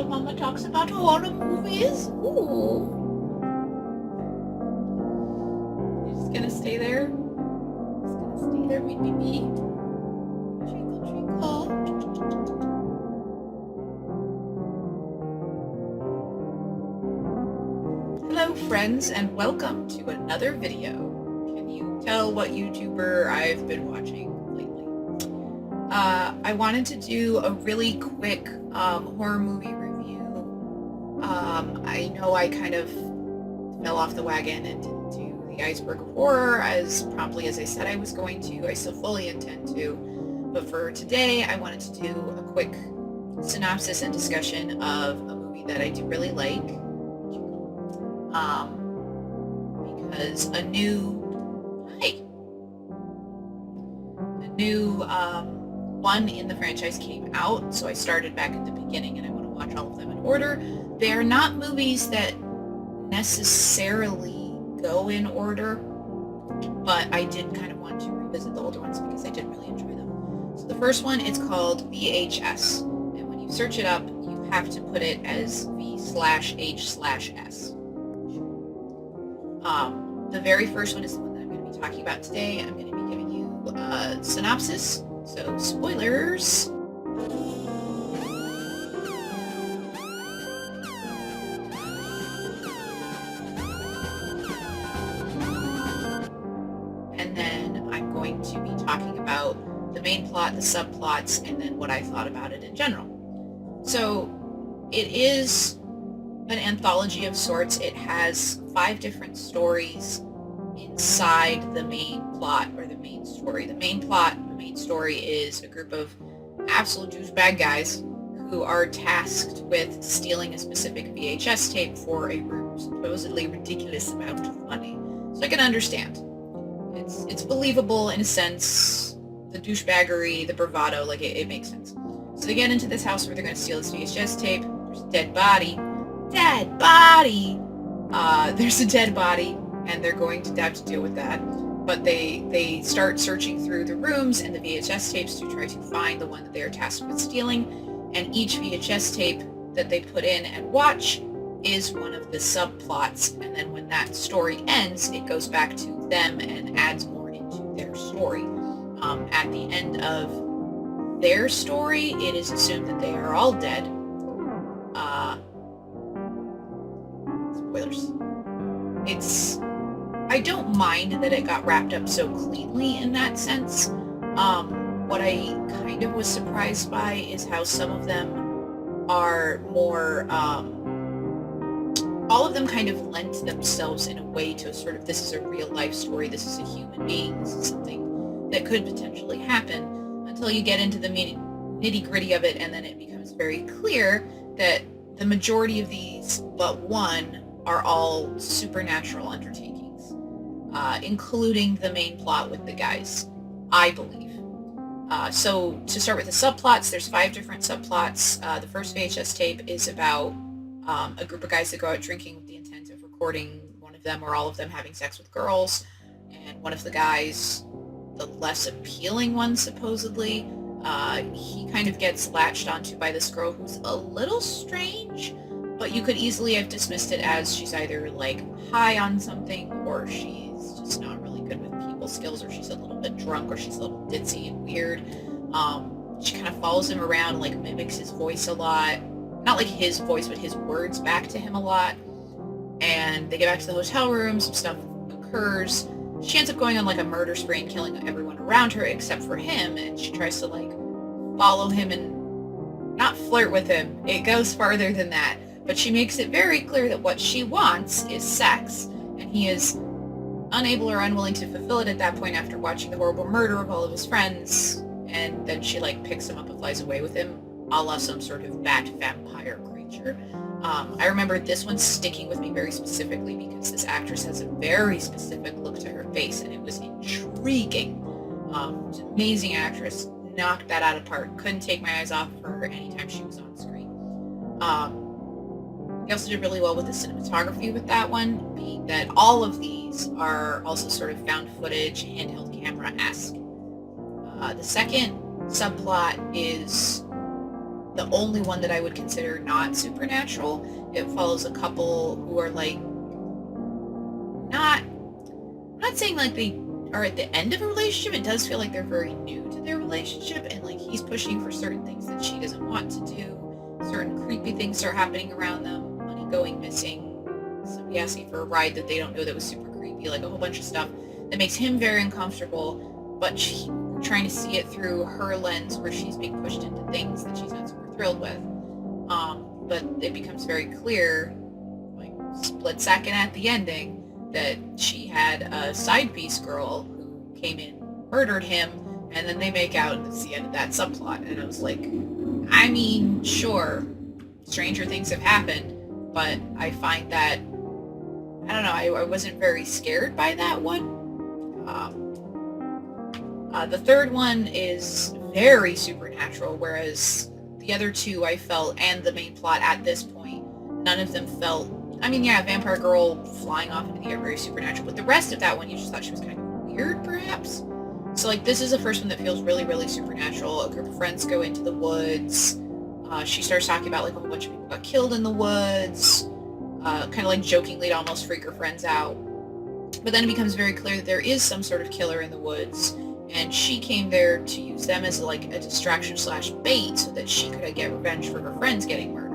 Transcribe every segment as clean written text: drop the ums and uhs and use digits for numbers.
Mama talks about horror movies. Ooh. You're just gonna stay there? Just gonna stay there, me. Twinkle, twinkle. Hello, friends, and welcome to another video. Can you tell what YouTuber I've been watching lately? I wanted to do a really quick horror movie review. I know I kind of fell off the wagon and didn't do the Iceberg of Horror as promptly as I said I was going to. I still fully intend to, but for today I wanted to do a quick synopsis and discussion of a movie that I do really like, because a new one in the franchise came out, so I started back at the beginning and I want to watch all of them in order. They are not movies that necessarily go in order, but I did kind of want to revisit the older ones because I did really enjoy them. So the first one is called VHS, and when you search it up, you have to put it as V/H/S. The very first one is the one that I'm going to be talking about today. I'm going to be giving you a synopsis, so spoilers. And then I'm going to be talking about the main plot, the subplots, and then what I thought about it in general. So it is an anthology of sorts. It has 5 different stories inside the main plot, or the main story. The main story is a group of absolute douchebag guys who are tasked with stealing a specific VHS tape for a supposedly ridiculous amount of money. So I can understand. It's believable in a sense. The douchebaggery, the bravado, like it makes sense. So they get into this house where they're going to steal this VHS tape. There's a dead body. There's a dead body, and they're going to have to deal with that. But they start searching through the rooms and the VHS tapes to try to find the one that they are tasked with stealing. And each VHS tape that they put in and watch is one of the subplots. And then when that story ends, it goes back to them and adds more into their story. At the end of their story, it is assumed that they are all dead. Spoilers. I don't mind that it got wrapped up so cleanly in that sense. What I kind of was surprised by is how some of them are more, all of them kind of lent themselves in a way to sort of, this is a real life story, this is a human being, this is something that could potentially happen, until you get into the nitty-gritty of it, and then it becomes very clear that the majority of these, but one, are all supernatural undertakings, including the main plot with the guys, I believe. So to start with the subplots, there's 5 different subplots. The first VHS tape is about a group of guys that go out drinking with the intent of recording one of them or all of them having sex with girls, and one of the guys, the less appealing one supposedly, he kind of gets latched onto by this girl who's a little strange, but you could easily have dismissed it as she's either like high on something, or she's just not really good with people skills, or she's a little bit drunk, or she's a little ditzy and weird. She kind of follows him around, like mimics his voice a lot. Not like his voice, but his words back to him a lot. And they get back to the hotel room, some stuff occurs. She ends up going on like a murder spree and killing everyone around her except for him, and she tries to like follow him and not flirt with him. It goes farther than that. But she makes it very clear that what she wants is sex, and he is unable or unwilling to fulfill it at that point after watching the horrible murder of all of his friends, and then she like picks him up and flies away with him, a la some sort of bat vampire creature. I remember this one sticking with me very specifically because this actress has a very specific look to her face, and it was intriguing. She's an amazing actress, knocked that out of the park. Couldn't take my eyes off of her anytime she was on screen. He also did really well with the cinematography with that one, being that all of these are also sort of found footage, handheld camera-esque. The second subplot is the only one that I would consider not supernatural. It follows a couple who are like not I'm not saying like they are at the end of a relationship. It does feel like they're very new to their relationship, and like he's pushing for certain things that she doesn't want to do. Certain creepy things are happening around them. Money going missing. Somebody asking for a ride that they don't know that was super creepy. Like a whole bunch of stuff that makes him very uncomfortable. But we're trying to see it through her lens, where she's being pushed into things that she's not super thrilled with. But it becomes very clear, like split second at the ending, that she had a side piece girl who came in, murdered him, and then they make out, and it's the end of that subplot. And I was like, I mean, sure, stranger things have happened, but I find that, I don't know, I wasn't very scared by that one. The third one is very supernatural, whereas the other two I felt, and the main plot at this point, none of them felt, I mean, yeah, vampire girl flying off into the air, very supernatural, but the rest of that one, you just thought she was kind of weird, perhaps? So, like, this is the first one that feels really, really supernatural. A group of friends go into the woods. She starts talking about, like, a whole bunch of people got killed in the woods. Kind of, like, jokingly to almost freak her friends out. But then it becomes very clear that there is some sort of killer in the woods, and she came there to use them as, like, a distraction / bait so that she could get revenge for her friends getting murdered.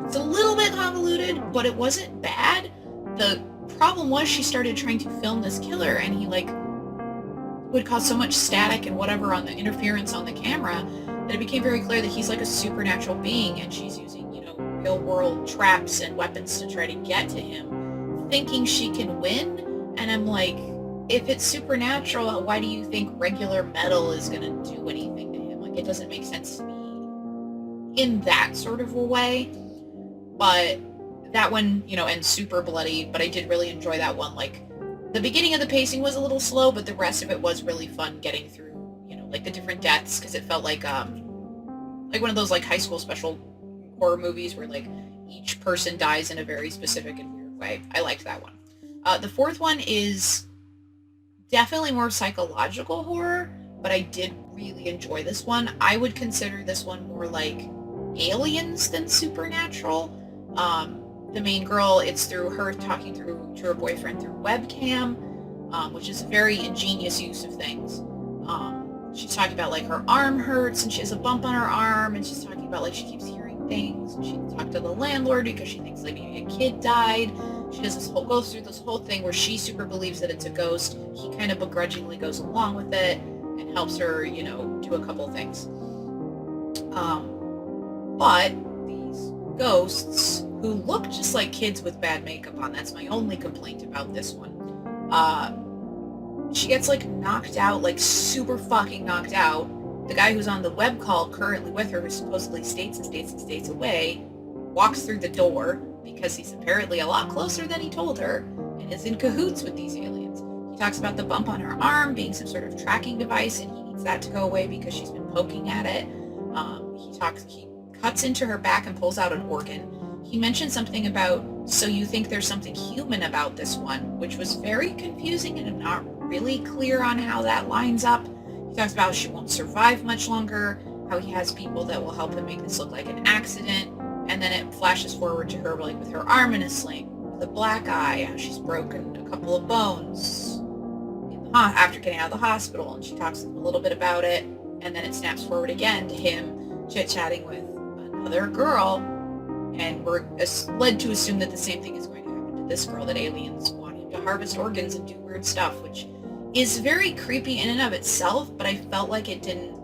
It's a little bit convoluted, but it wasn't bad. The problem was she started trying to film this killer, and he, like, would cause so much static and whatever on the interference on the camera that it became very clear that he's like a supernatural being, and she's using, you know, real world traps and weapons to try to get to him, thinking she can win. And I'm like, if it's supernatural, why do you think regular metal is gonna do anything to him? Like, it doesn't make sense to me in that sort of a way. But that one, you know, and super bloody, but I did really enjoy that one. Like, the beginning of the pacing was a little slow, but the rest of it was really fun getting through, you know, like the different deaths, because it felt like one of those like high school special horror movies where like each person dies in a very specific and weird way. I liked that one. The fourth one is definitely more psychological horror, but I did really enjoy this one. I would consider this one more like Aliens than supernatural. The main girl, it's through her talking to her boyfriend through webcam, which is a very ingenious use of things. She's talking about like her arm hurts and she has a bump on her arm, and she's talking about like she keeps hearing things, and she talked to the landlord because she thinks like maybe a kid died. She does goes through this whole thing where she super believes that it's a ghost. He kind of begrudgingly goes along with it and helps her, you know, do a couple things. But these ghosts, who look just like kids with bad makeup on, that's my only complaint about this one. She gets like knocked out, like super fucking knocked out. The guy who's on the web call currently with her, who supposedly states away, walks through the door because he's apparently a lot closer than he told her and is in cahoots with these aliens. He talks about the bump on her arm being some sort of tracking device, and he needs that to go away because she's been poking at it. He cuts into her back and pulls out an organ. He mentioned something about, so you think there's something human about this one, which was very confusing, and I'm not really clear on how that lines up. He talks about how she won't survive much longer, how he has people that will help him make this look like an accident, and then it flashes forward to her like with her arm in a sling, with a black eye, how she's broken a couple of bones after getting out of the hospital, and she talks a little bit about it, and then it snaps forward again to him chit-chatting with another girl, and we're led to assume that the same thing is going to happen to this girl, that aliens want him to harvest organs and do weird stuff, which is very creepy in and of itself, but I felt like it didn't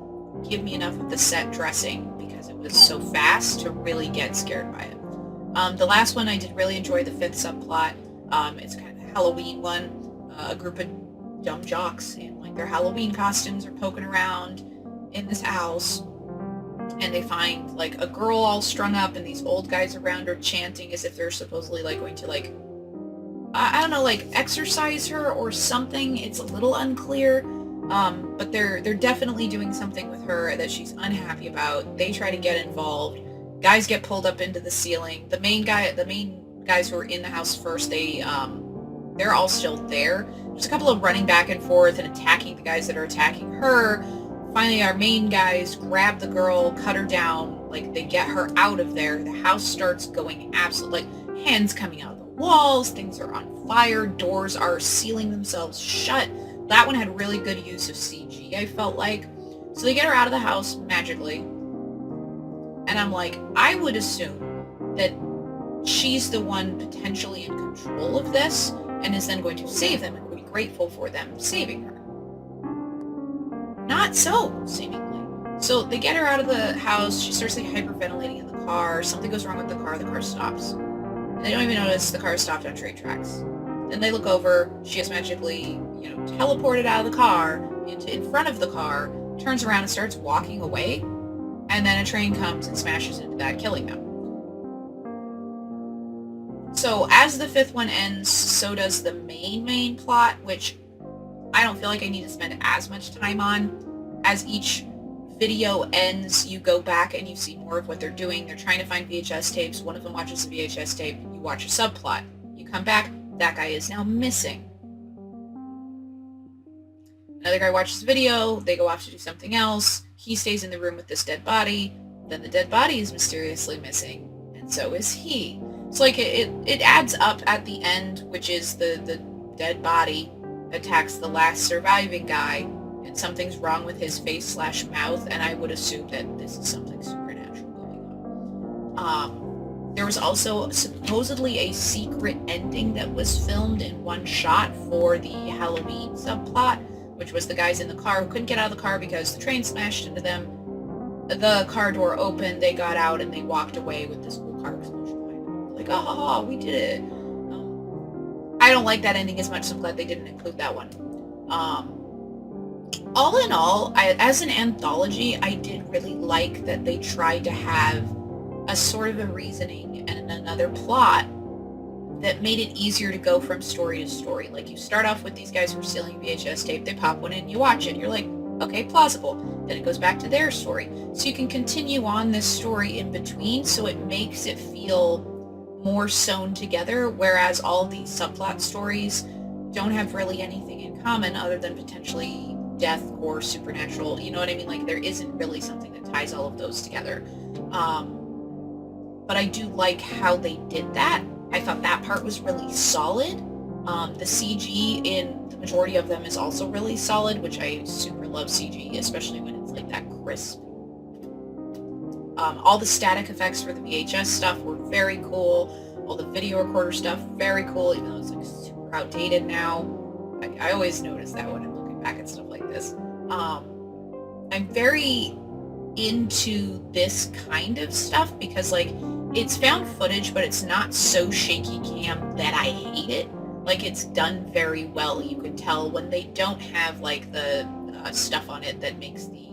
give me enough of the set dressing because it was so fast to really get scared by it. The last one I did really enjoy, the fifth subplot. It's kind of a Halloween one. A group of dumb jocks in like their Halloween costumes are poking around in this house, and they find like a girl all strung up and these old guys around her chanting as if they're supposedly like going to like, I don't know, like exorcise her or something. It's a little unclear, but they're definitely doing something with her that she's unhappy about. They try to get involved. Guys get pulled up into the ceiling. The main guys who are in the house first, they're all still there. There's a couple of running back and forth and attacking the guys that are attacking her. finally our main guys grab the girl, cut her down, like they get her out of there. The house starts going absolutely, like hands coming out of the walls, things are on fire, doors are sealing themselves shut. That one had really good use of CG, I felt like. So they get her out of the house magically. And I'm like, I would assume that she's the one potentially in control of this and is then going to save them and will be grateful for them saving her. Not so, seemingly. So they get her out of the house, she starts like hyperventilating in the car, something goes wrong with the car stops. And they don't even notice the car stopped on train tracks. Then they look over, she is magically, teleported out of the car into in front of the car, turns around and starts walking away, and then a train comes and smashes into that, killing them. So as the fifth one ends, so does the main plot, which I don't feel like I need to spend as much time on. As each video ends, you go back and you see more of what they're doing. They're trying to find VHS tapes. One of them watches the VHS tape. You watch a subplot. You come back, that guy is now missing. Another guy watches the video. They go off to do something else. He stays in the room with this dead body. Then the dead body is mysteriously missing, and so is he. So like it adds up at the end, which is the dead body attacks the last surviving guy, and something's wrong with his face/mouth, and I would assume that this is something supernatural going on. There was also supposedly a secret ending that was filmed in one shot for the Halloween subplot, which was the guys in the car who couldn't get out of the car because the train smashed into them. The car door opened, they got out, and they walked away with this cool car explosion behind them. Like, oh, we did it. I don't like that ending as much, so I'm glad they didn't include that one. All in all, as an anthology, I did really like that they tried to have a sort of a reasoning and another plot that made it easier to go from story to story. Like, you start off with these guys who are stealing VHS tape, they pop one in, you watch it, you're like, okay, plausible. Then it goes back to their story. So you can continue on this story in between, so it makes it feel more sewn together, whereas all these subplot stories don't have really anything in common other than potentially death or supernatural, you know what I mean? Like, there isn't really something that ties all of those together. But I do like how they did that. I thought that part was really solid. The CG in the majority of them is also really solid, which I super love CG, especially when it's like that crisp. All the static effects for the VHS stuff were very cool. All the video recorder stuff, very cool, even though it's like super outdated now. I always notice that when I'm looking back at stuff like this. I'm very into this kind of stuff because, like, it's found footage, but it's not so shaky cam that I hate it. Like, it's done very well. You could tell when they don't have, like, the stuff on it that makes the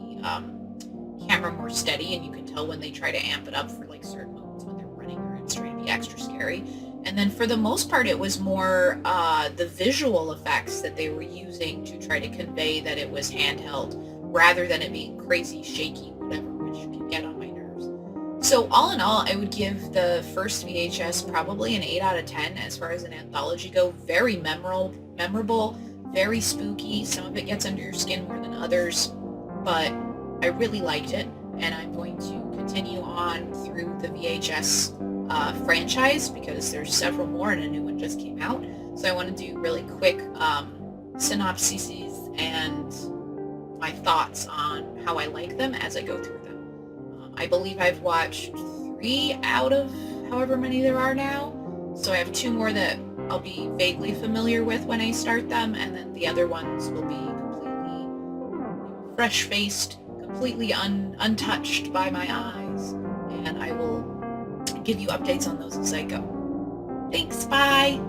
camera more steady, and you can tell when they try to amp it up for, like, certain moments when they're running or it's trying to be extra scary. And then for the most part, it was more the visual effects that they were using to try to convey that it was handheld, rather than it being crazy, shaky, whatever, which can get on my nerves. So all in all, I would give the first VHS probably an 8 out of 10 as far as an anthology go. Very memorable, very spooky. Some of it gets under your skin more than others, but I really liked it, and I'm going to continue on through the VHS franchise because there's several more and a new one just came out. So I want to do really quick synopses and my thoughts on how I like them as I go through them. I believe I've watched 3 out of however many there are now, so I have 2 more that I'll be vaguely familiar with when I start them, and then the other ones will be completely fresh-faced, completely untouched by my eyes, and I will give you updates on those as I go. Thanks, bye!